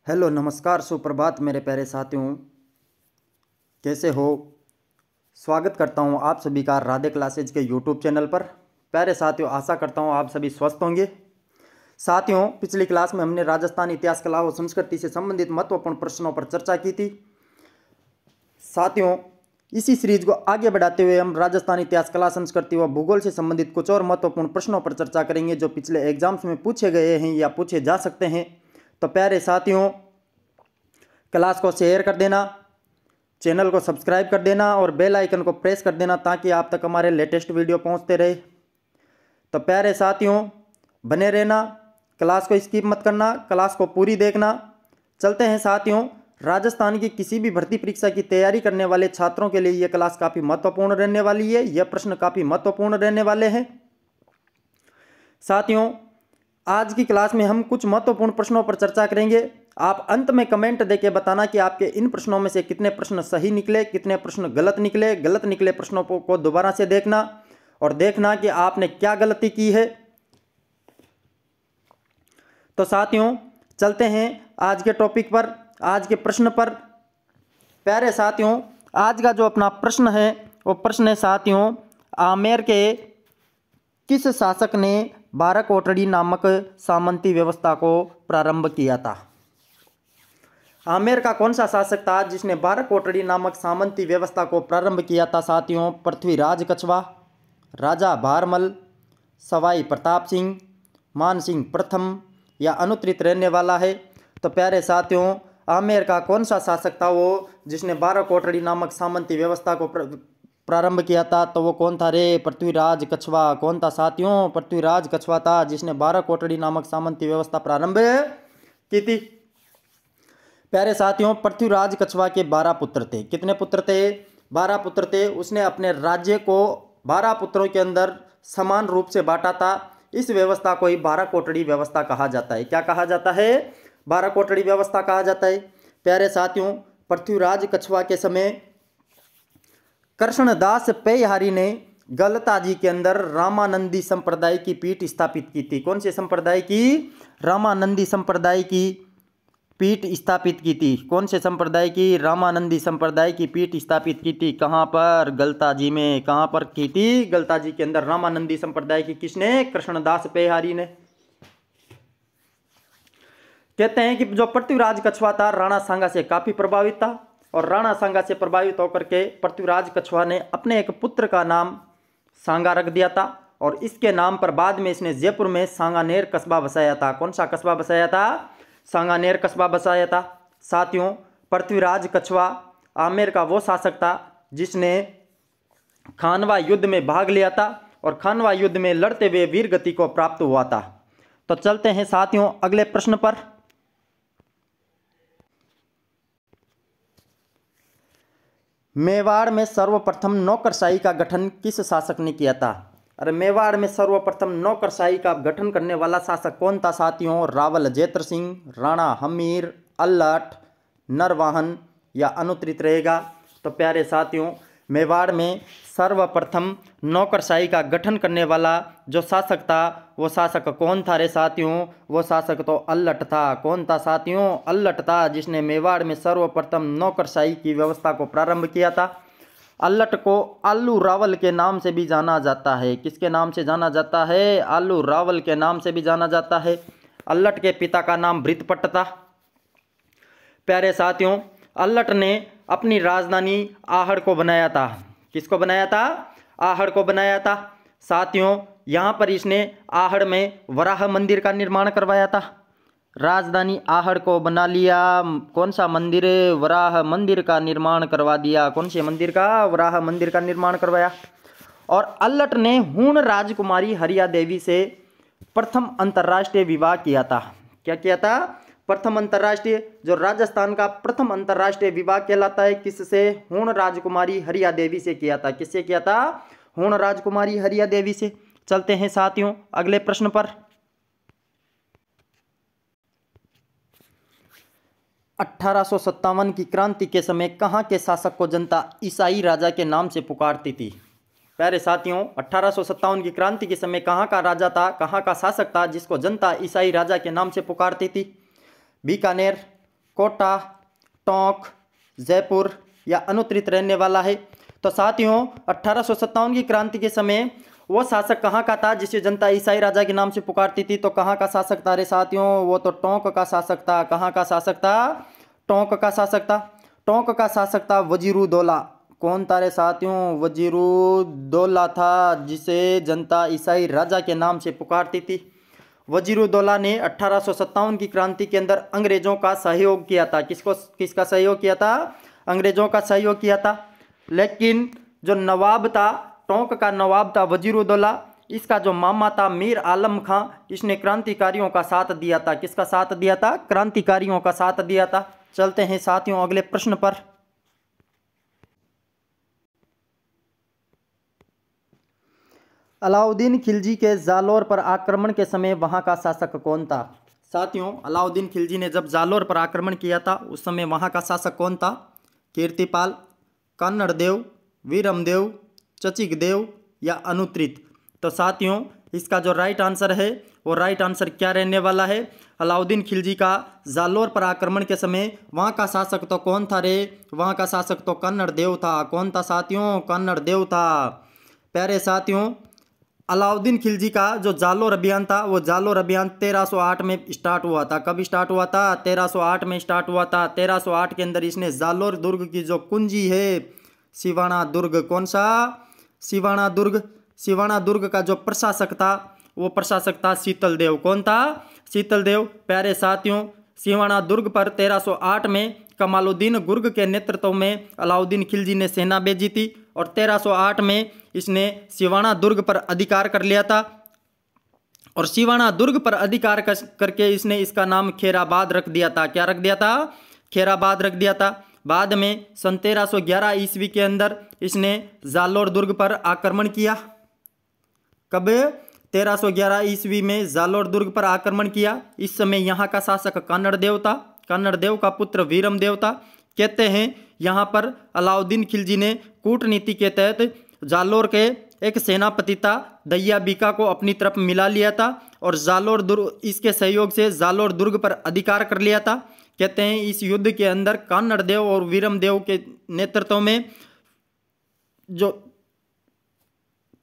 Hello नमस्कार सुप्रभात मेरे प्यारे साथियों, कैसे हो। स्वागत करता हूं आप सभी का राधे क्लासेज के यूट्यूब चैनल पर। प्यारे साथियों, आशा करता हूं आप सभी स्वस्थ होंगे। साथियों, पिछली क्लास में हमने राजस्थान इतिहास, कला व संस्कृति से संबंधित महत्वपूर्ण प्रश्नों पर चर्चा की थी। साथियों, इसी सीरीज को आगे बढ़ाते हुए हम राजस्थान इतिहास, कला, संस्कृति व भूगोल से संबंधित कुछ और महत्वपूर्ण प्रश्नों पर चर्चा करेंगे जो पिछले एग्जाम्स में पूछे गए हैं या पूछे जा सकते हैं। तो प्यारे साथियों, क्लास को शेयर कर देना, चैनल को सब्सक्राइब कर देना और बेल आइकन को प्रेस कर देना ताकि आप तक हमारे लेटेस्ट वीडियो पहुंचते रहे। तो प्यारे साथियों, बने रहना, क्लास को स्किप मत करना, क्लास को पूरी देखना। चलते हैं साथियों, राजस्थान की किसी भी भर्ती परीक्षा की तैयारी करने वाले छात्रों के लिए यह क्लास काफ़ी महत्वपूर्ण रहने वाली है। यह प्रश्न काफ़ी महत्वपूर्ण रहने वाले हैं। साथियों, आज की क्लास में हम कुछ महत्वपूर्ण प्रश्नों पर चर्चा करेंगे। आप अंत में कमेंट देके बताना कि आपके इन प्रश्नों में से कितने प्रश्न सही निकले, कितने प्रश्न गलत निकले। गलत निकले प्रश्नों को दोबारा से देखना और देखना कि आपने क्या गलती की है। तो साथियों, चलते हैं आज के टॉपिक पर, आज के प्रश्न पर। प्यारे साथियों, आज का जो अपना प्रश्न है वो प्रश्न है साथियों, आमेर के किस शासक ने 12 कोटड़ी नामक सामंती व्यवस्था को प्रारंभ किया था। आमेर का कौन सा शासक था जिसने 12 कोटड़ी नामक सामंती व्यवस्था को प्रारंभ किया था। साथियों, पृथ्वीराज कछवा, राजा भारमल, सवाई प्रताप सिंह, मान सिंह प्रथम या अनुत्तरित रहने वाला है। तो प्यारे साथियों, आमेर का कौन सा शासक था वो जिसने 12 कोटड़ी नामक सामंती व्यवस्था को प्रारंभ किया था। तो वो कौन था रे? पृथ्वीराज कछवा। कौन था साथियों? पृथ्वीराज कछवा था जिसने 12 कोटड़ी नामक सामंती व्यवस्था प्रारंभ की थी। प्यारे साथियों, पृथ्वीराज कछवा के 12 पुत्र थे। कितने पुत्र थे? 12 पुत्र थे। उसने अपने राज्य को 12 पुत्रों के अंदर समान रूप से बांटा था। इस व्यवस्था को ही 12 कोटड़ी व्यवस्था कहा जाता है। क्या कहा जाता है? 12 कोटड़ी व्यवस्था कहा जाता है। प्यारे साथियों, पृथ्वीराज कछवा के समय कृष्णदास पेयहारी ने गलताजी के अंदर रामानंदी संप्रदाय की पीठ स्थापित की थी। कौन से संप्रदाय की? रामानंदी संप्रदाय की पीठ स्थापित की थी। कौन से संप्रदाय की? रामानंदी संप्रदाय की पीठ स्थापित की थी। कहाँ पर? गलताजी में। कहाँ पर की थी? गलताजी के अंदर रामानंदी संप्रदाय की। किसने? कृष्णदास पेयहारी ने। कहते हैं कि जो पृथ्वीराज कछवा था राणा सांगा से काफी प्रभावित था और राणा सांगा से प्रभावित होकर के पृथ्वीराज कछवा ने अपने एक पुत्र का नाम सांगा रख दिया था और इसके नाम पर बाद में इसने जयपुर में सांगानेर कस्बा बसाया था। कौन सा कस्बा बसाया था? सांगानेर कस्बा बसाया था। साथियों, पृथ्वीराज कछवा आमेर का वो शासक था जिसने खानवा युद्ध में भाग लिया था और खानवा युद्ध में लड़ते हुए वीर गति को प्राप्त हुआ था। तो चलते हैं साथियों अगले प्रश्न पर। मेवाड़ में सर्वप्रथम नौकरशाही का गठन किस शासक ने किया था? अरे, मेवाड़ में सर्वप्रथम नौकरशाही का गठन करने वाला शासक कौन था साथियों? रावल जैत्र सिंह, राणा हमीर, अल्लट, नरवाहन या अनुत्तरित रहेगा। तो प्यारे साथियों, मेवाड़ में सर्वप्रथम नौकरशाही का गठन करने वाला जो शासक था वो शासक कौन था रे साथियों? वो शासक तो अल्लट था। कौन था साथियों? अल्लट था जिसने मेवाड़ में सर्वप्रथम नौकरशाही की व्यवस्था को प्रारंभ किया था। अल्लट को आलू रावल के नाम से भी जाना जाता है। किसके नाम से जाना जाता है? आलू रावल के नाम से भी जाना जाता है। अल्लट के पिता का नाम भृतपट्ट था। प्यारे साथियों, अल्लट ने अपनी राजधानी आहड़ को बनाया था। किसको बनाया था? आहड़ को बनाया था। साथियों, यहाँ पर इसने आहड़ में वराह मंदिर का निर्माण करवाया था। राजधानी आहड़ को बना लिया। कौन सा मंदिर? वराह मंदिर का निर्माण करवा दिया। कौन से मंदिर का? वराह मंदिर का निर्माण करवाया। और अल्लट ने हूण राजकुमारी हरिया देवी से प्रथम अंतर्राष्ट्रीय विवाह किया था। क्या किया था? प्रथम अंतर्राष्ट्रीय, जो राजस्थान का प्रथम अंतर्राष्ट्रीय विवाह कहलाता है। किससे? हूण राजकुमारी हरिया देवी से किया था। किससे किया था? हूण राजकुमारी हरिया देवी से। चलते हैं साथियों अगले प्रश्न पर। 1857 की क्रांति के समय कहाँ के शासक को जनता ईसाई राजा के नाम से पुकारती थी? प्यारे साथियों, 1857 की क्रांति के समय कहाँ का राजा था, कहाँ का शासक था जिसको जनता ईसाई राजा के नाम से पुकारती थी? बीकानेर, कोटा, टोंक, जयपुर या अनुत्तरित रहने वाला है। तो साथियों 1857 की क्रांति के समय वो शासक कहाँ का था जिसे जनता ईसाई राजा के नाम से पुकारती थी? तो कहाँ का शासक था रे साथियों? वो तो टोंक का शासक था। कहाँ का शासक था? टोंक का शासक था। टोंक का शासक था वजीरुद्दौला। कौन था रे साथियों? वजीरुद्दौला था, जिसे जनता ईसाई राजा के नाम से पुकारती थी। वजीरुद्दौला ने 1857 की क्रांति के अंदर अंग्रेजों का सहयोग किया था। किसका सहयोग किया था? अंग्रेजों का सहयोग किया था। लेकिन जो नवाब था, टोंक का नवाब था वजीरुद्दौला, इसका जो मामा था मीर आलम खां, इसने क्रांतिकारियों का साथ दिया था। किसका साथ दिया था? क्रांतिकारियों का साथ दिया था। चलते हैं साथियों अगले प्रश्न पर। अलाउद्दीन खिलजी के जालौर पर आक्रमण के समय वहां का शासक कौन था? साथियों अलाउद्दीन खिलजी ने जब जालौर पर आक्रमण किया था उस समय वहां का शासक कौन था? कीर्तिपाल, कन्नड़देव, वीरमदेव, चचिकदेव या अनुत्रित? तो साथियों इसका जो राइट आंसर है वो राइट आंसर क्या रहने वाला है? अलाउद्दीन खिलजी का जालौर पर आक्रमण के समय वहाँ का शासक तो कौन था रे? वहाँ का शासक तो कन्नड़देव था। कौन था साथियों? कन्नड़देव था। प्यारे साथियों अलाउद्दीन खिलजी का जो जालौर अभियान था वो जालौर अभियान 1308 में स्टार्ट हुआ था। कब स्टार्ट हुआ था? 1308 में स्टार्ट हुआ था। 1308 के अंदर इसने जालौर दुर्ग की जो कुंजी है सिवाना दुर्ग, कौन सा? सिवाना दुर्ग। सिवाना दुर्ग का जो प्रशासक था वो प्रशासक था शीतल देव। कौन था? शीतल देव। प्यारे साथियों सिवाना दुर्ग पर 1308 में कमालुद्दीन गुर्ग के नेतृत्व में अलाउद्दीन खिलजी ने सेना भेजी थी और 1308 में इसने सिवाना दुर्ग पर अधिकार कर लिया था। और सिवाना दुर्ग पर अधिकार करके इसने इसका नाम खैराबाद रख दिया था। क्या रख दिया था? खैराबाद रख दिया था। बाद में सन 1311 ईस्वी के अंदर इसने जालौर दुर्ग पर आक्रमण किया। कब? 1311 ईस्वी में जालौर दुर्ग पर आक्रमण किया। इस समय यहाँ का शासक कन्नड़देव था। कन्नड़देव का पुत्र वीरमदेव था। कहते हैं यहाँ पर अलाउद्दीन खिलजी ने कूटनीति के तहत जालौर के एक सेनापति था दैया बीका को अपनी तरफ मिला लिया था और जालौर दुर्ग इसके सहयोग से जालौर दुर्ग पर अधिकार कर लिया था। कहते हैं इस युद्ध के अंदर कन्नड़देव और वीरमदेव के नेतृत्व में जो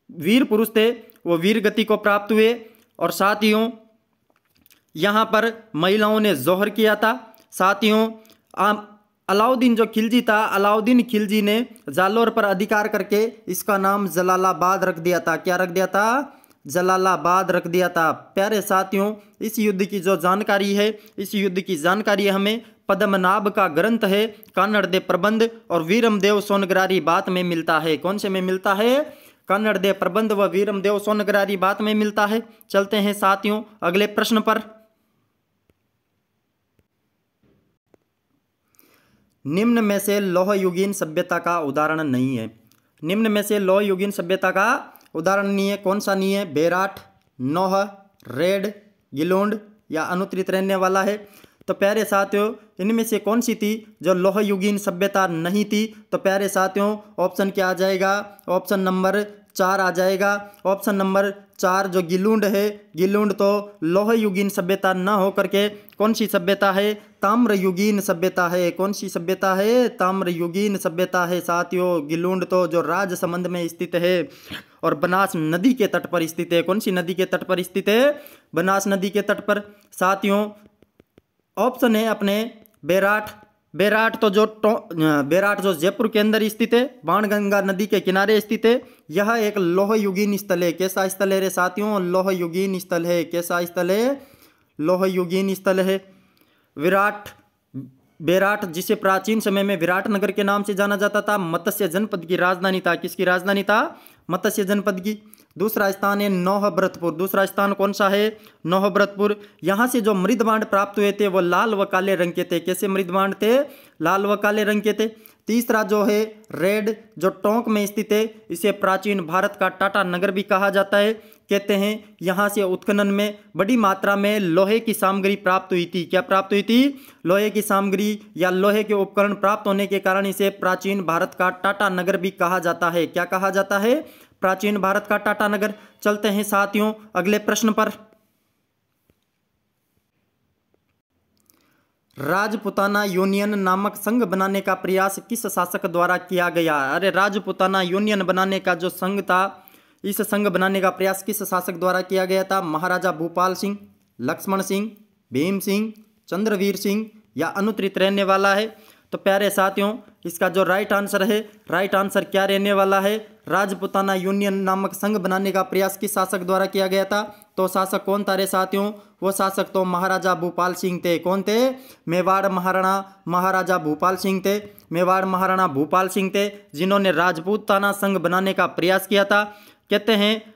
वीर पुरुष थे वो वीर गति को प्राप्त हुए। और साथियों यहाँ पर महिलाओं ने जोहर किया था। साथियों अलाउद्दीन जो खिलजी था, अलाउद्दीन खिलजी ने जालौर पर अधिकार करके इसका नाम जलालाबाद रख दिया था। क्या रख दिया था? जलालाबाद रख दिया था। प्यारे साथियों इस युद्ध की जो जानकारी है, इस युद्ध की जानकारी हमें पद्मनाभ का ग्रंथ है कन्नड़देव प्रबंध और वीरमदेव सोनग्रारी बात में मिलता है। कौन से में मिलता है? कन्नड़देव प्रबंध व वीरमदेव सोनग्रारी बात में मिलता है। चलते हैं साथियों अगले प्रश्न पर। निम्न में से लौह युगीन सभ्यता का उदाहरण नहीं है। निम्न में से लौह युगीन सभ्यता का उदाहरण नहीं है। कौन सा नहीं है? बेराट, नौह, रेड, गिलोंड या अनुत्तरित रहने वाला है। तो प्यारे साथियों इनमें से कौन सी थी जो लौह युगीन सभ्यता नहीं थी? तो प्यारे साथियों ऑप्शन क्या आ जाएगा? ऑप्शन नंबर 4 आ जाएगा। ऑप्शन नंबर 4 जो गिलुंड है, गिलुंड तो लौह युगीन सभ्यता न हो करके कौन सी सभ्यता है? ताम्र युगीन सभ्यता है। कौन सी सभ्यता है? ताम्र युगीन सभ्यता है। साथियों गिलुंड तो जो राजसमंद में स्थित है और बनास नदी के तट पर स्थित है। कौन सी नदी के तट पर स्थित है? बनास नदी के तट पर। साथियों ऑप्शन है अपने बेराट। बेराट जो जयपुर के अंदर स्थित है, बाणगंगा नदी के किनारे स्थित है। यह एक लौह युगीन स्थल है। कैसा स्थल है रे साथियों? लौह युगीन स्थल है। कैसा स्थल है? लौह युगीन स्थल है। बेराट जिसे प्राचीन समय में विराट नगर के नाम से जाना जाता था, मत्स्य जनपद की राजधानी था। किसकी राजधानी था? मत्स्य जनपद की। दूसरा स्थान है नौहब्रतपुर। दूसरा स्थान कौन सा है? नौहब्रतपुर। यहाँ से जो मृदभांड प्राप्त हुए थे वो लाल व काले रंग के थे। कैसे मृदभांड थे? लाल व काले रंग के थे। तीसरा जो है रेड जो टोंक में स्थित है, इसे प्राचीन भारत का टाटा नगर भी कहा जाता है। कहते हैं यहाँ से उत्खनन में बड़ी मात्रा में लोहे की सामग्री प्राप्त हुई थी। क्या प्राप्त हुई थी? लोहे की सामग्री या लोहे के उपकरण प्राप्त होने के कारण इसे प्राचीन भारत का टाटा नगर भी कहा जाता है। क्या कहा जाता है? प्राचीन भारत का टाटा नगर। चलते हैं साथियों अगले प्रश्न पर। राजपुताना यूनियन नामक संघ बनाने का प्रयास किस शासक द्वारा किया गया? अरे राजपुताना यूनियन बनाने का जो संघ था, इस संघ बनाने का प्रयास किस शासक द्वारा किया गया था? महाराजा भूपाल सिंह, लक्ष्मण सिंह, भीम सिंह, चंद्रवीर सिंह या अनुत्रित रहने वाला है? तो प्यारे साथियों, इसका जो राइट आंसर है, राइट आंसर क्या रहने वाला है? राजपुताना यूनियन नामक संघ बनाने का प्रयास किस शासक द्वारा किया गया था? तो शासक कौन था रे साथियों? वो शासक तो महाराजा भूपाल सिंह थे। कौन थे? मेवाड़ महाराणा महाराजा भूपाल सिंह थे। मेवाड़ महाराणा भूपाल सिंह थे जिन्होंने राजपूताना संघ बनाने का प्रयास किया था। कहते हैं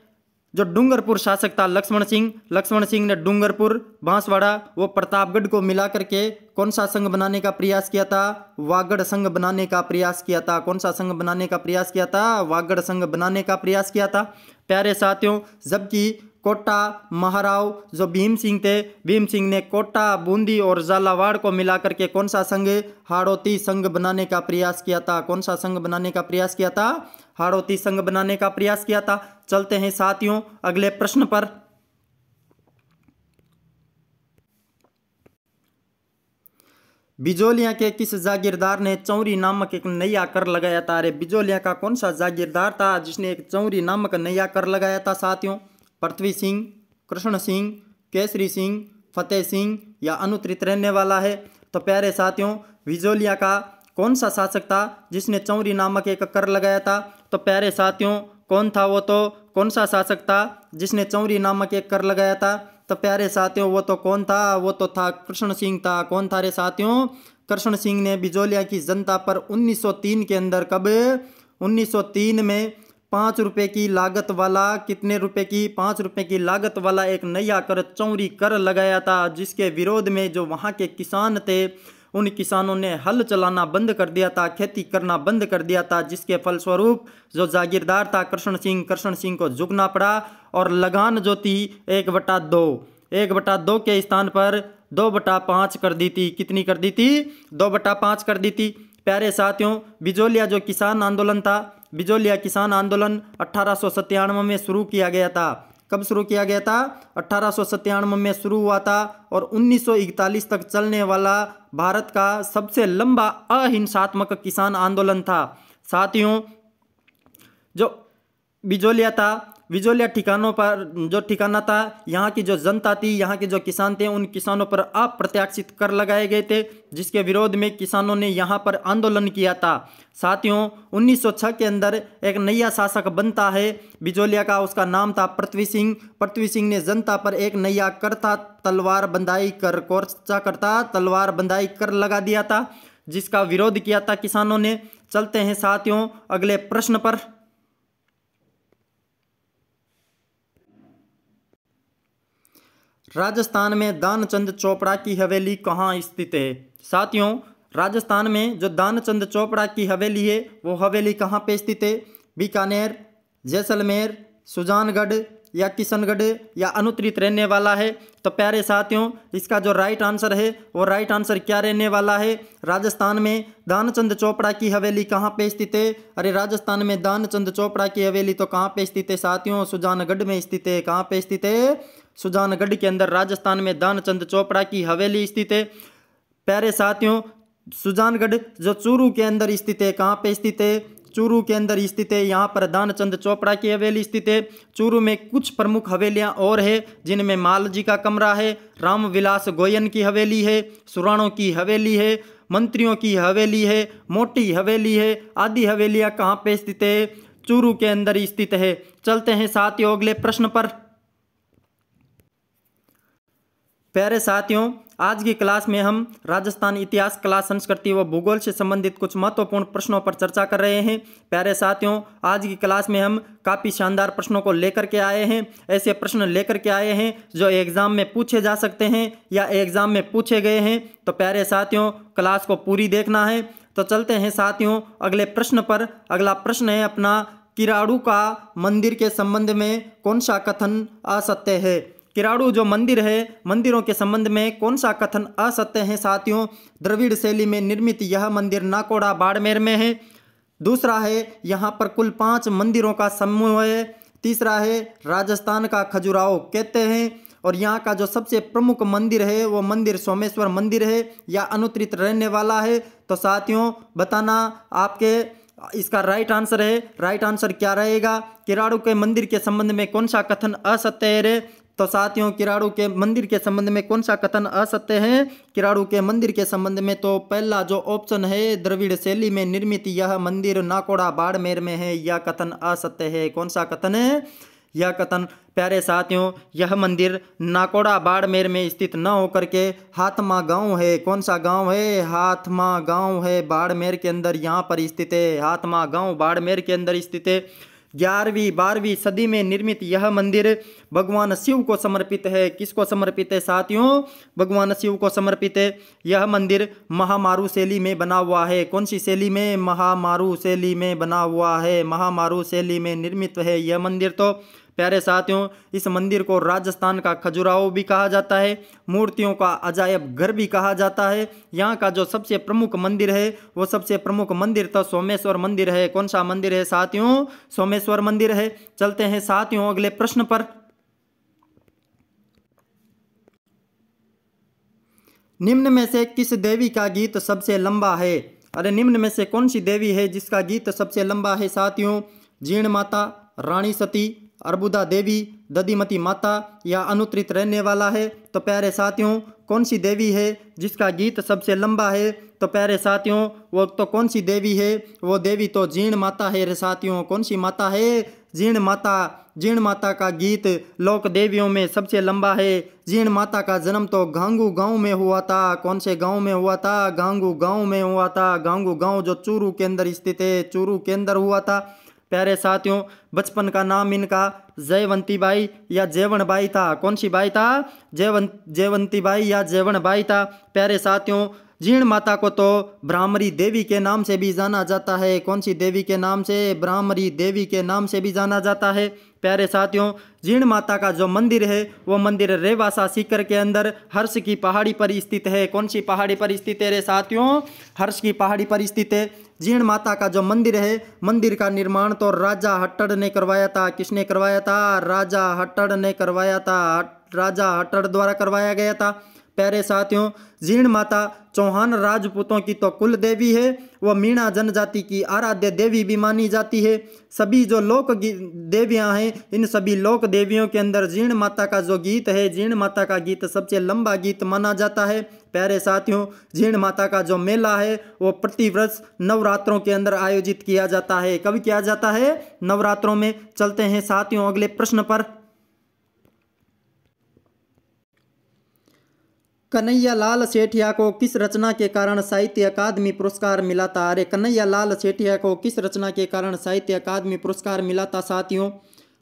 जो डूंगरपुर शासक था लक्ष्मण सिंह ने डूंगरपुर, बांसवाड़ा वो प्रतापगढ़ को मिलाकर के कौन सा संघ बनाने का प्रयास किया था? वागड़ संघ बनाने का प्रयास किया था। कौन सा संघ बनाने का प्रयास किया था? वागड़ संघ बनाने का प्रयास किया था। प्यारे साथियों, जबकि कोटा महाराव जो भीम सिंह थे, भीम सिंह ने कोटा, बूंदी और झालावाड़ को मिलाकर के कौन सा संघ? हाड़ौती संघ बनाने का प्रयास किया था। कौन सा संघ बनाने का प्रयास किया था? हाड़ौती संघ बनाने का प्रयास किया था। चलते हैं साथियों अगले प्रश्न पर। बिजोलिया के किस जागीरदार ने चौरी नामक एक नया कर लगाया था? अरे बिजोलिया का कौन सा जागीरदार था जिसने एक चौरी नामक नया कर लगाया था साथियों? पृथ्वी सिंह, कृष्ण सिंह, केसरी सिंह, फतेह सिंह या अनुत्रित रहने वाला है? तो प्यारे साथियों, बिजोलिया का कौन सा शासक था जिसने चौरी नामक एक कर लगाया था? तो प्यारे साथियों, कौन था वो? तो कौन सा शासक था जिसने चौरी नामक एक कर लगाया था? तो प्यारे साथियों, वो तो कौन था? वो तो था कृष्ण सिंह था। कौन था रे साथियों? कृष्ण सिंह ने बिजोलिया की जनता पर 1903 के अंदर, कब? 1903 में 5 रुपये की लागत वाला, कितने रुपए की? 5 रुपये की लागत वाला एक नया कर, चौरी कर लगाया था, जिसके विरोध में जो वहाँ के किसान थे उन किसानों ने हल चलाना बंद कर दिया था, खेती करना बंद कर दिया था, जिसके फलस्वरूप जो जागीरदार था कृष्ण सिंह को झुकना पड़ा और लगान जो थी 1/2 के स्थान पर 2/5 कर दी थी। कितनी कर दी थी? 2/5 कर दी थी। प्यारे साथियों, बिजोलिया जो किसान आंदोलन था, बिजोलिया किसान आंदोलन 1897 में शुरू किया गया था। कब शुरू किया गया था? 1897 में शुरू हुआ था और 1941 तक चलने वाला भारत का सबसे लंबा अहिंसात्मक किसान आंदोलन था। साथियों, जो बिजोलिया था, बिजोलिया ठिकानों पर जो ठिकाना था, यहाँ की जो जनता थी, यहाँ के जो किसान थे, उन किसानों पर अप्रत्याशित कर लगाए गए थे, जिसके विरोध में किसानों ने यहाँ पर आंदोलन किया था। साथियों, 1906 के अंदर एक नया शासक बनता है बिजोलिया का, उसका नाम था पृथ्वी सिंह। पृथ्वी सिंह ने जनता पर एक नया कर था तलवार बंदाई कर, कोर्चा करता तलवार बंदाई कर लगा दिया था, जिसका विरोध किया था किसानों ने। चलते हैं साथियों अगले प्रश्न पर। राजस्थान में दानचंद चोपड़ा की हवेली कहाँ स्थित है? साथियों, राजस्थान में जो दानचंद चोपड़ा की हवेली है, वो हवेली कहाँ पे स्थित है? बीकानेर, जैसलमेर, सुजानगढ़ या किशनगढ़ या अनुत्तरित रहने वाला है? तो प्यारे साथियों, इसका जो राइट आंसर है, वो राइट आंसर क्या रहने वाला है? राजस्थान में दानचंद चोपड़ा की हवेली कहाँ पे स्थित है? अरे राजस्थान में दानचंद चोपड़ा की हवेली तो कहाँ पे स्थित है साथियों? सुजानगढ़ में स्थित है। कहाँ पे स्थित है? सुजानगढ़ के अंदर राजस्थान में दानचंद चोपड़ा की हवेली स्थित है। प्यारे साथियों, सुजानगढ़ जो चूरू के अंदर स्थित है, कहाँ पे स्थित है? चूरू के अंदर स्थित है। यहाँ पर दानचंद चोपड़ा की हवेली स्थित है। चूरू में कुछ प्रमुख हवेलियाँ और है, जिनमें माल जी का कमरा है, रामविलास गोयन की हवेली है, सुराणों की हवेली है, मंत्रियों की हवेली है, मोटी हवेली है, आदि हवेलियाँ कहाँ पे स्थित है? चूरू के अंदर स्थित है। चलते हैं साथियों अगले प्रश्न पर। प्यारे साथियों, आज की क्लास में हम राजस्थान इतिहास, कला, संस्कृति व भूगोल से संबंधित कुछ महत्वपूर्ण प्रश्नों पर चर्चा कर रहे हैं। प्यारे साथियों, आज की क्लास में हम काफ़ी शानदार प्रश्नों को लेकर के आए हैं। ऐसे प्रश्न लेकर के आए हैं जो एग्जाम में पूछे जा सकते हैं या एग्जाम में पूछे गए हैं। तो प्यारे साथियों, क्लास को पूरी देखना है। तो चलते हैं साथियों अगले प्रश्न पर। अगला प्रश्न है अपना, किराड़ू का मंदिर के संबंध में कौन सा कथन असत्य है? किराड़ू जो मंदिर है, मंदिरों के संबंध में कौन सा कथन असत्य है साथियों? द्रविड़ शैली में निर्मित यह मंदिर नाकोड़ा, बाड़मेर में है। दूसरा है यहाँ पर कुल 5 मंदिरों का समूह है। तीसरा है राजस्थान का खजुराहो कहते हैं। और यहाँ का जो सबसे प्रमुख मंदिर है वो मंदिर सोमेश्वर मंदिर है या अनुत्तरित रहने वाला है। तो साथियों बताना आपके इसका राइट आंसर है। राइट आंसर क्या रहेगा? किराड़ू के मंदिर के संबंध में कौन सा कथन असत्य है? तो साथियों किराड़ू के मंदिर के संबंध में कौन सा कथन असत्य है? किराड़ू के मंदिर के संबंध में तो पहला जो ऑप्शन है, द्रविड़ शैली में निर्मित यह मंदिर नाकोड़ा बाड़मेर में है, यह कथन असत्य है। कौन सा कथन है? यह कथन प्यारे साथियों यह मंदिर नाकोड़ा बाड़मेर में स्थित न होकर के हाथमा गांव है। कौन सा गांव है? हाथमा गांव है, बाड़मेर के अंदर यहाँ पर स्थित है। हाथमा गांव बाड़मेर के अंदर स्थित है। 11वीं 12वीं सदी में निर्मित यह मंदिर भगवान शिव को समर्पित है। किसको समर्पित है साथियों? भगवान शिव को समर्पित है। यह मंदिर महामारू शैली में बना हुआ है। कौन सी शैली में? महामारू शैली में बना हुआ है। महामारू शैली में निर्मित है यह मंदिर। तो प्यारे साथियों इस मंदिर को राजस्थान का खजुराहो भी कहा जाता है, मूर्तियों का अजायब घर भी कहा जाता है। यहाँ का जो सबसे प्रमुख मंदिर है वो सबसे प्रमुख मंदिर तो सोमेश्वर मंदिर है। कौन सा मंदिर है साथियों? सोमेश्वर मंदिर है। चलते हैं साथियों अगले प्रश्न पर। निम्न में से किस देवी का गीत सबसे लंबा है? अरे निम्न में से कौन सी देवी है जिसका गीत सबसे लंबा है साथियों? जीण माता, रानी सती, अर्बुदा देवी, दधिमती माता या अनुत्तरित रहने वाला है? तो प्यारे साथियों कौन सी देवी है जिसका गीत सबसे लंबा है? तो प्यारे साथियों वो तो कौन सी देवी है? वो देवी तो जीण माता है रे साथियों। कौन सी माता है? जीण माता। जीण माता का गीत लोक देवियों में सबसे लंबा है। जीण माता का जन्म तो गांगू गांव में हुआ था। कौन से गांव में हुआ था? गांगू गांव में हुआ था। गांगू गांव जो चूरू के अंदर स्थित है, चूरू के अंदर हुआ था। प्यारे साथियों बचपन का नाम इनका जयवंती बाई या जेवण बाई था। कौन सी बाई था? जयवंती बाई या जेवण बाई था। प्यारे साथियों जीण माता को तो ब्राह्मरी देवी के नाम से भी जाना जाता है। कौन सी देवी के नाम से? ब्राह्मरी देवी के नाम से भी जाना जाता है। प्यारे साथियों जीण माता का जो मंदिर है वो मंदिर रेवासा सीकर के अंदर हर्ष की पहाड़ी पर स्थित है। कौन सी पहाड़ी पर स्थित है रे साथियों? हर्ष की पहाड़ी पर स्थित है। जीण माता का जो मंदिर है, मंदिर का निर्माण तो राजा हट्टड़ ने करवाया था। किसने करवाया था? राजा हट्टड़ ने करवाया था। राजा हट्टड़ द्वारा करवाया गया था। प्यारे साथियों जीण माता चौहान राजपूतों की तो कुल देवी है। वह मीणा जनजाति की आराध्य देवी भी मानी जाती है। सभी जो लोक देवियां हैं इन सभी लोक देवियों के अंदर जीण माता का जो गीत है, जीण माता का गीत सबसे लंबा गीत माना जाता है। प्यारे साथियों जीण माता का जो मेला है वो प्रतिवर्ष नवरात्रों के अंदर आयोजित किया जाता है। कब किया जाता है? नवरात्रों में। चलते हैं साथियों अगले प्रश्न पर। कन्हैया लाल सेठिया को किस रचना के कारण साहित्य अकादमी पुरस्कार मिला था? अरे कन्हैया लाल सेठिया को किस रचना के कारण साहित्य अकादमी पुरस्कार मिला था साथियों?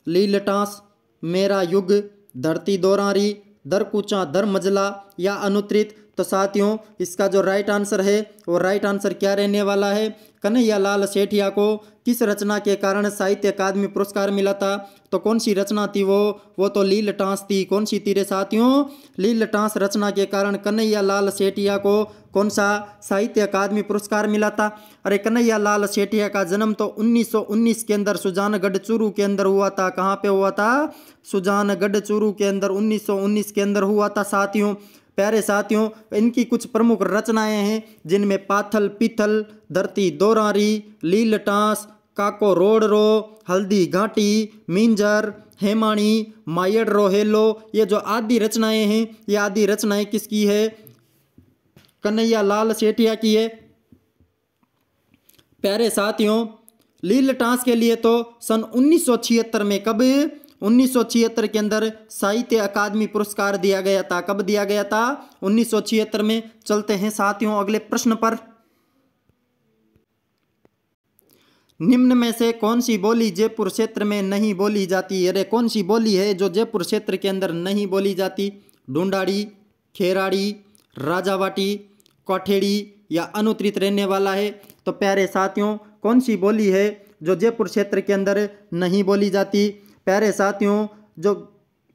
लील टांस, मेरा युग, धरती दोरारी, दर कूचा दर मजला या अनुत्तरित? तो साथियों इसका जो राइट आंसर है वो राइट आंसर क्या रहने वाला है? कन्हैया लाल सेठिया को किस रचना के कारण साहित्य अकादमी पुरस्कार मिला था? तो कौन सी रचना थी वो तो लील टांस थी। कौन सी थी रे साथियों? लील टांस रचना के कारण कन्हैया लाल सेठिया को कौन सा साहित्य अकादमी पुरस्कार मिला था? अरे कन्हैया लाल सेठिया का जन्म तो 1919 के अंदर सुजानगढ़ चूरू के अंदर हुआ था। कहाँ पे हुआ था? सुजानगढ़ चूरू के अंदर 1919 के अंदर हुआ था साथियों। प्यारे साथियों इनकी कुछ प्रमुख रचनाएं हैं जिनमें पाथल पीथल, धरती दोरारी, लील टांस, काको रोड रो, हल्दी घाटी, मिंजर, हेमाणी, मायड़ रोहेलो, ये जो आदि रचनाएं हैं ये आदि रचनाएं किसकी है? कन्हैया लाल सेठिया की है। प्यारे साथियों लील टांस के लिए तो सन 1976 में कब? 1976 के अंदर साहित्य अकादमी पुरस्कार दिया गया था। कब दिया गया था? 1976 में। चलते हैं साथियों अगले प्रश्न पर। निम्न में से कौन सी बोली जयपुर क्षेत्र में नहीं बोली जाती? अरे कौन सी बोली है जो जयपुर क्षेत्र के अंदर नहीं बोली जाती? ढूंढाड़ी, खेराड़ी, राजावाटी, कोठेड़ी या अनुत्तरित रहने वाला है? तो प्यारे साथियों कौन सी बोली है जो जयपुर क्षेत्र के अंदर नहीं बोली जाती? प्यारे साथियों जो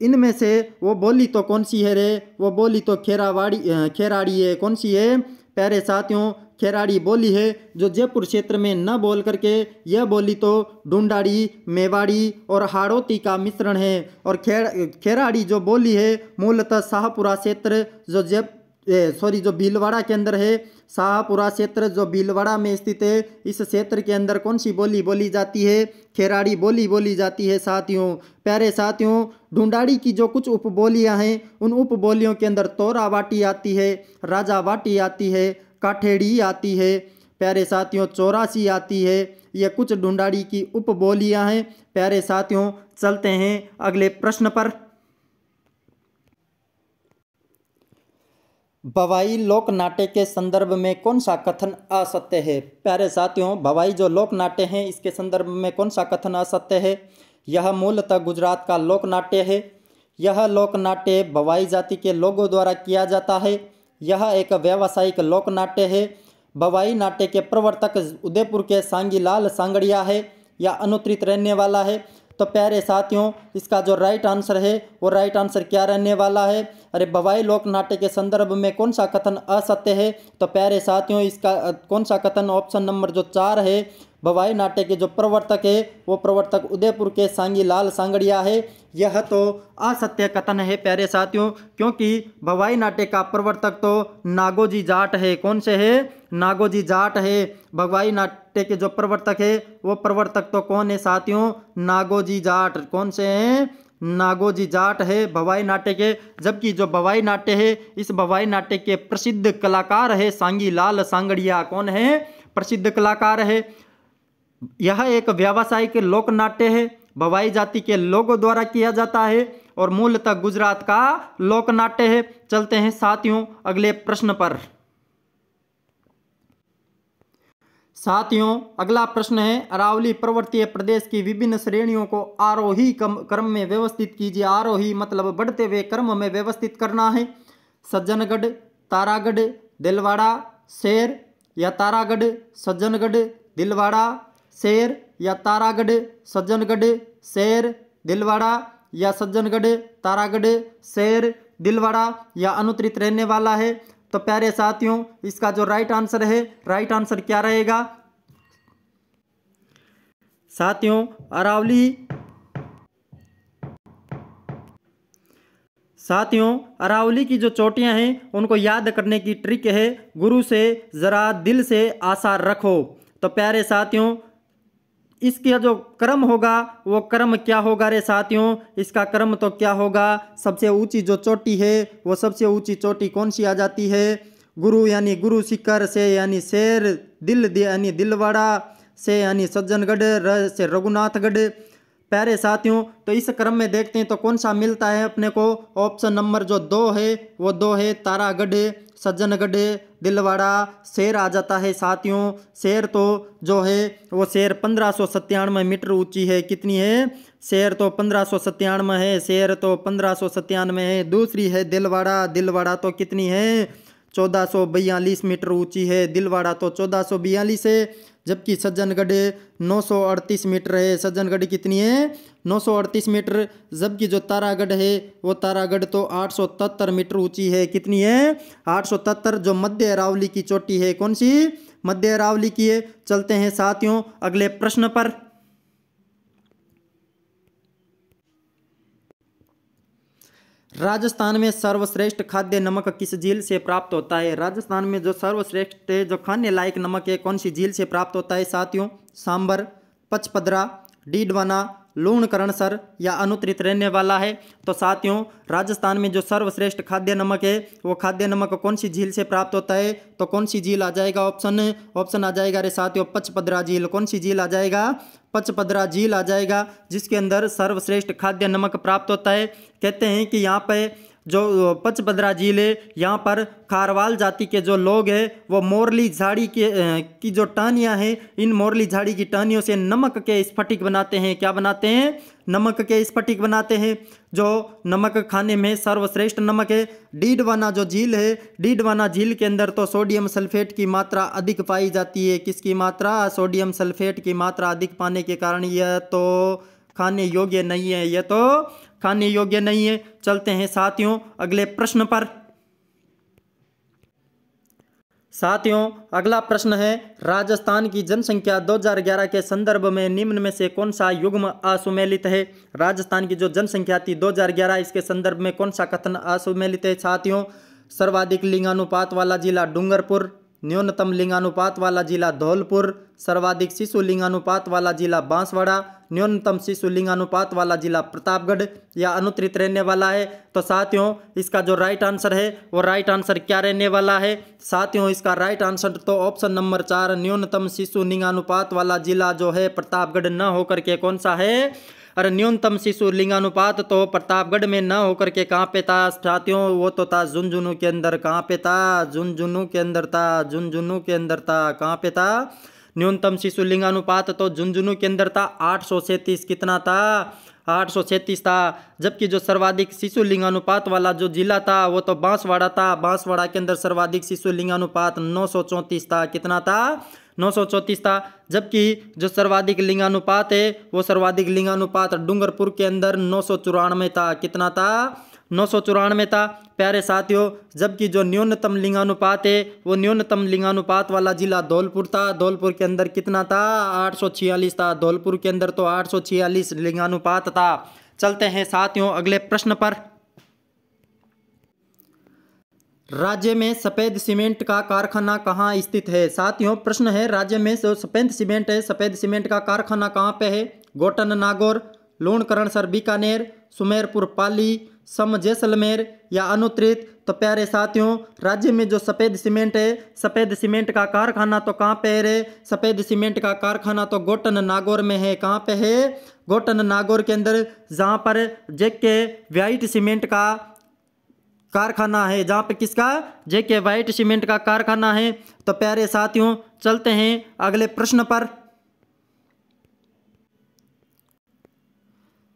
इनमें से वो बोली तो कौन सी है रे? वो बोली तो खेराड़ी है। कौन सी है? प्यारे साथियों खेराड़ी बोली है जो जयपुर क्षेत्र में न बोल करके यह बोली तो ढूंढाड़ी, मेवाड़ी और हाड़ौती का मिश्रण है। और खेराड़ी जो बोली है मूलतः शाहपुरा क्षेत्र जो भीलवाड़ा के अंदर है। शाहपुरा क्षेत्र जो भीलवाड़ा में स्थित है, इस क्षेत्र के अंदर कौन सी बोली बोली जाती है? खेराड़ी बोली बोली जाती है साथियों। प्यारे साथियों, ढूंढाड़ी की जो कुछ उपबोलियां हैं उन उपबोलियों के अंदर तोरा वाटी आती है, राजा वाटी आती है, काठेड़ी आती है, प्यारे साथियों चौरासी आती है। ये कुछ ढूंढाड़ी की उपबोलियां हैं। प्यारे साथियों, चलते हैं अगले प्रश्न पर। भवाई लोक नाट्य के संदर्भ में कौन सा कथन असत्य है? प्यारे साथियों, भवाई जो लोक नाट्य है इसके संदर्भ में कौन सा कथन असत्य है? यह मूलतः गुजरात का लोक नाट्य है। यह लोक नाट्य भवाई जाति के लोगों द्वारा किया जाता है। यह एक व्यावसायिक लोक नाट्य है। भवाई नाट्य के प्रवर्तक उदयपुर के सांगीलाल सांगड़िया है या अनुत्तरित रहने वाला है। तो प्यारे साथियों, इसका जो राइट आंसर है वो राइट आंसर क्या रहने वाला है? अरे भवाई लोक नाट्य के संदर्भ में कौन सा कथन असत्य है? तो प्यारे साथियों, इसका कौन सा कथन? ऑप्शन नंबर जो 4 है। भवाई नाट्य के जो प्रवर्तक है वो प्रवर्तक उदयपुर के सांगीलाल सांगड़िया है। यह तो असत्य कथन है प्यारे साथियों, क्योंकि भवाई नाट्य का प्रवर्तक तो नागोजी जाट है। कौन से है? नागोजी जाट है। भवाई नाट्य के जो प्रवर्तक है वो प्रवर्तक तो कौन है साथियों? नागोजी जाट। कौन से हैं? नागोजी जाट है भवाई नाट्य के। जबकि जो भवाई नाट्य है इस भवाई नाट्य के प्रसिद्ध कलाकार है सांगीलाल सांगड़िया। कौन है? प्रसिद्ध कलाकार है। यह एक व्यावसायिक लोक नाट्य है, भवाई जाति के लोगों द्वारा किया जाता है और मूलतः गुजरात का लोक नाट्य है। चलते हैं साथियों अगले प्रश्न पर। साथियों, अगला प्रश्न है, अरावली पर्वतीय प्रदेश की विभिन्न श्रेणियों को आरोही क्रम में व्यवस्थित कीजिए। आरोही मतलब बढ़ते हुए क्रम में व्यवस्थित करना है। सज्जनगढ़, तारागढ़, दिलवाड़ा, शेर या तारागढ़, सज्जनगढ़, दिलवाड़ा, शेर या तारागढ़, सज्जनगढ़, शेर, दिलवाड़ा या सज्जनगढ़, तारागढ़, शेर, दिलवाड़ा या अनुत्तरित रहने वाला है। तो प्यारे साथियों, इसका जो राइट आंसर है, राइट आंसर क्या रहेगा साथियों? अरावली की जो चोटियां हैं उनको याद करने की ट्रिक है, गुरु से जरा दिल से आशा रखो। तो प्यारे साथियों, इसका जो क्रम होगा वो क्रम क्या होगा रे साथियों? इसका क्रम तो क्या होगा? सबसे ऊंची जो चोटी है वो सबसे ऊंची चोटी कौन सी आ जाती है? गुरु यानी गुरु शिखर, से यानी शेर, दिल यानी दिलवाड़ा, से यानी सज्जनगढ़, र से रघुनाथगढ़। प्यारे साथियों, तो इस क्रम में देखते हैं तो कौन सा मिलता है अपने को? ऑप्शन नंबर जो 2 है वो 2 है, तारागढ़, सज्जनगढ़, दिलवाड़ा, शेर आ जाता है साथियों। शेर तो जो है वो शेर 1597 मीटर ऊंची है। कितनी है? शेर तो 1597 है। शेर तो 1597 है। दूसरी है दिलवाड़ा। दिलवाड़ा तो कितनी है? 1442 मीटर ऊंची है। दिलवाड़ा तो 1442 है। जबकि सज्जनगढ़ 938 मीटर है। सज्जनगढ़ कितनी है? 938 मीटर। जबकि जो तारागढ़ है वो तारागढ़ तो 873 मीटर ऊंची है। कितनी है? 873। जो मध्य अरावली की चोटी है, कौन सी? मध्य अरावली की है। चलते हैं साथियों अगले प्रश्न पर। राजस्थान में सर्वश्रेष्ठ खाद्य नमक किस झील से प्राप्त होता है? राजस्थान में जो सर्वश्रेष्ठ जो खाने लायक नमक है कौन सी झील से प्राप्त होता है साथियों? सांबर, पचपदरा, डीडवाना, लूणकरणसर या अनुत्तरित रहने वाला है। तो साथियों, राजस्थान में जो सर्वश्रेष्ठ खाद्य नमक है वो खाद्य नमक कौन सी झील से प्राप्त होता है? तो कौन सी झील आ जाएगा? ऑप्शन आ जाएगा रे साथियों, पचपदरा झील। कौन सी झील आ जाएगा? पचपदरा झील आ जाएगा, जिसके अंदर सर्वश्रेष्ठ खाद्य नमक प्राप्त होता है। कहते हैं कि यहाँ पे जो पचपदरा झील है यहाँ पर खारवाल जाति के जो लोग हैं वो मोरली झाड़ी की जो टहनियाँ हैं, इन मोरली झाड़ी की टहनियों से नमक के स्फटिक बनाते हैं। क्या बनाते हैं? नमक के स्फटिक बनाते हैं, जो नमक खाने में सर्वश्रेष्ठ नमक है। डीडवाना जो झील है, डीडवाना झील के अंदर तो सोडियम सल्फेट की मात्रा अधिक पाई जाती है। किसकी मात्रा? सोडियम सल्फेट की मात्रा अधिक पाने के कारण यह तो खाने योग्य नहीं है। यह तो खाने योग्य नहीं है। चलते हैं साथियों अगले प्रश्न पर। साथियों अगला प्रश्न है, राजस्थान की जनसंख्या 2011 के संदर्भ में निम्न में से कौन सा युग्म असुमेलित है। राजस्थान की जो जनसंख्या थी 2011, इसके संदर्भ में कौन सा कथन असुमेलित है। साथियों, सर्वाधिक लिंगानुपात वाला जिला डूंगरपुर, न्यूनतम लिंगानुपात वाला जिला धौलपुर, सर्वाधिक शिशु लिंगानुपात वाला जिला बांसवाड़ा, न्यूनतम शिशु लिंगानुपात वाला जिला प्रतापगढ़ या अनुत्तरित रहने वाला है। तो साथियों इसका जो राइट आंसर है वो राइट आंसर क्या रहने वाला है। साथियों इसका राइट आंसर तो ऑप्शन नंबर 4 न्यूनतम शिशु लिंगानुपात वाला जिला जो है प्रतापगढ़ न होकर के कौन सा है। अरे न्यूनतम शिशु लिंगानुपात तो प्रतापगढ़ में न होकर के कहाँ पे था साथियों, वो तो था झुंझुनू के अंदर। कहाँ पे था, झुंझुनू के अंदर था, झुंझुनू के अंदर था। कहाँ पे था, न्यूनतम शिशु लिंगानुपात तो झुंझुनू के अंदर था। 837 कितना था, 837 था। जबकि जो सर्वाधिक शिशु लिंगानुपात वाला जो जिला था वो तो बांसवाड़ा था। बांसवाड़ा के अंदर सर्वाधिक शिशु लिंगानुपात 934 था। कितना था, 934 था। जबकि जो सर्वाधिक लिंगानुपात है वो सर्वाधिक लिंगानुपात डूंगरपुर के अंदर 994 था। कितना था, 994 था प्यारे साथियों। जबकि जो न्यूनतम लिंगानुपात है वो न्यूनतम लिंगानुपात वाला जिला धौलपुर था। धौलपुर के अंदर कितना था, 846 था। धौलपुर के अंदर तो 846 लिंगानुपात था। चलते हैं साथियों अगले प्रश्न पर। राज्य में सफेद सीमेंट का कारखाना कहाँ स्थित है। साथियों प्रश्न है, राज्य में जो सफेद सीमेंट है, सफेद सीमेंट का कारखाना कहाँ पे है। गोटन नागौर, लूणकरणसर बीकानेर, सुमेरपुर पाली, सम जैसलमेर या अनुत्तरित। तो प्यारे साथियों राज्य में जो सफेद सीमेंट है, सफेद सीमेंट का कारखाना तो कहाँ पे है रे। सफेद सीमेंट का कारखाना तो गोटन नागौर में है। कहाँ पे है, गोटन नागौर के अंदर, जहाँ पर जेके व्हाइट सीमेंट का कारखाना है। जहाँ पे किसका, जेके व्हाइट सीमेंट का कारखाना है। तो प्यारे साथियों चलते हैं अगले प्रश्न पर।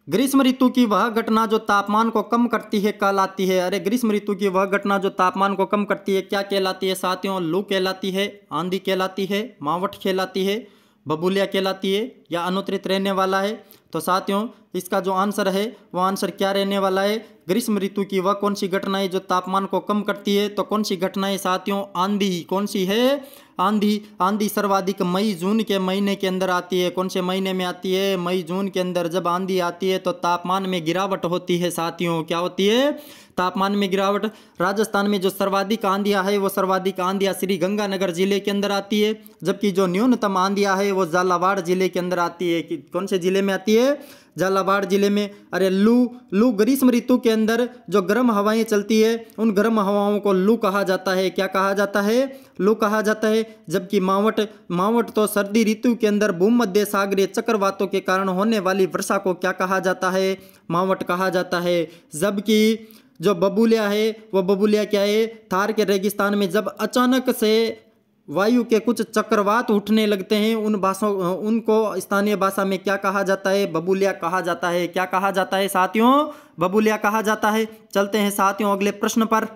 ग्रीष्म ऋतु की वह घटना जो तापमान को कम करती है कहलाती है। अरे ग्रीष्म ऋतु की वह घटना जो तापमान को कम करती है क्या कहलाती है साथियों। लू कहलाती है, आंधी कहलाती है, मावठ कहलाती है, बबूलिया कहलाती है या अनुत्तरित रहने वाला है। तो साथियों इसका जो आंसर है वो आंसर क्या रहने वाला है। ग्रीष्म ऋतु की वह कौन सी घटना है जो तापमान को कम करती है। तो कौन सी घटना है साथियों, आंधी। कौन सी है, आंधी। आंधी सर्वाधिक मई जून के महीने के अंदर आती है। कौन से महीने में आती है, मई जून के अंदर जब आंधी आती है तो तापमान में गिरावट होती है साथियों। क्या होती है, तापमान में गिरावट। राजस्थान में जो सर्वाधिक आंधियाँ है वो सर्वाधिक आंधियाँ श्री गंगानगर जिले के अंदर आती है। जबकि जो न्यूनतम आंधियाँ है वो झालावाड़ जिले के अंदर आती है। कौन से जिले में आती है, झालावाड़ जिले में। अरे लू ग्रीष्म ऋतु के अंदर जो गर्म हवाएं चलती है उन गर्म हवाओं को लू कहा जाता है। क्या कहा जाता है, लू कहा जाता है। जबकि मावठ तो सर्दी ऋतु के अंदर भूमध्य सागरीय चक्रवातों के कारण होने वाली वर्षा को क्या कहा जाता है, मावठ कहा जाता है। जबकि जो बबूलिया है वो बबूलिया क्या है, थार के रेगिस्तान में जब अचानक से वायु के कुछ चक्रवात उठने लगते हैं उनको स्थानीय भाषा में क्या कहा जाता है, बबूलिया कहा जाता है। क्या कहा जाता है साथियों, बबूलिया कहा जाता है। चलते हैं साथियों अगले प्रश्न पर।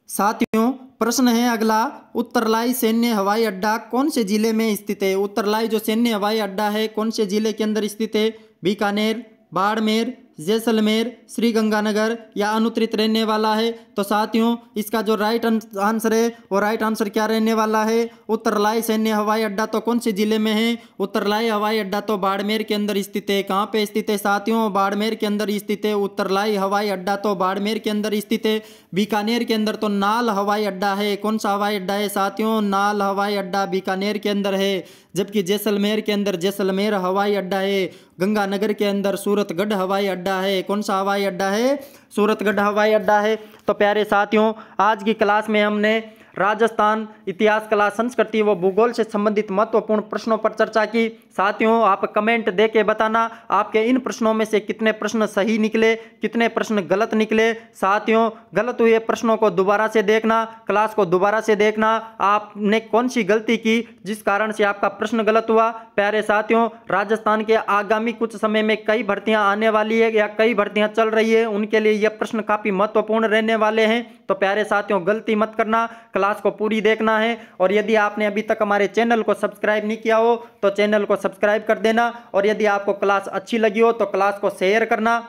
साथियों प्रश्न है अगला, उत्तरलाई सैन्य हवाई अड्डा कौन से जिले में स्थित है। उत्तरलाई जो सैन्य हवाई अड्डा है कौन से जिले के अंदर स्थित है। बीकानेर, बाड़मेर, जैसलमेर, श्रीगंगानगर या अनुत्तरित रहने वाला है। तो साथियों इसका जो राइट आंसर है वो राइट आंसर क्या रहने वाला है, उत्तरलाई सैन्य हवाई अड्डा तो कौन से जिले में है। उत्तरलाई हवाई अड्डा तो बाड़मेर के अंदर स्थित है। कहाँ पे स्थित है साथियों, बाड़मेर के अंदर स्थित है। उत्तरलाई हवाई अड्डा तो बाड़मेर के अंदर स्थित है। बीकानेर के अंदर तो नाल हवाई अड्डा है। कौन सा हवाई अड्डा है साथियों, नाल हवाई अड्डा बीकानेर के अंदर है। जबकि जैसलमेर के अंदर जैसलमेर हवाई अड्डा है। गंगानगर के अंदर सूरतगढ़ हवाई अड्डा है। कौन सा हवाई अड्डा है, सूरतगढ़ हवाई अड्डा है। तो प्यारे साथियों आज की क्लास में हमने राजस्थान इतिहास, कला, संस्कृति व भूगोल से संबंधित महत्वपूर्ण प्रश्नों पर चर्चा की। साथियों आप कमेंट दे के बताना आपके इन प्रश्नों में से कितने प्रश्न सही निकले, कितने प्रश्न गलत निकले। साथियों गलत हुए प्रश्नों को दोबारा से देखना, क्लास को दोबारा से देखना, आपने कौन सी गलती की जिस कारण से आपका प्रश्न गलत हुआ। प्यारे साथियों राजस्थान के आगामी कुछ समय में कई भर्तियां आने वाली है या कई भर्तियां चल रही है, उनके लिए यह प्रश्न काफी महत्वपूर्ण रहने वाले हैं। तो प्यारे साथियों गलती मत करना, क्लास को पूरी देखना है। और यदि आपने अभी तक हमारे चैनल को सब्सक्राइब नहीं किया हो तो चैनल को सब्सक्राइब कर देना। और यदि आपको क्लास अच्छी लगी हो तो क्लास को शेयर करना।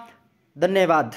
धन्यवाद।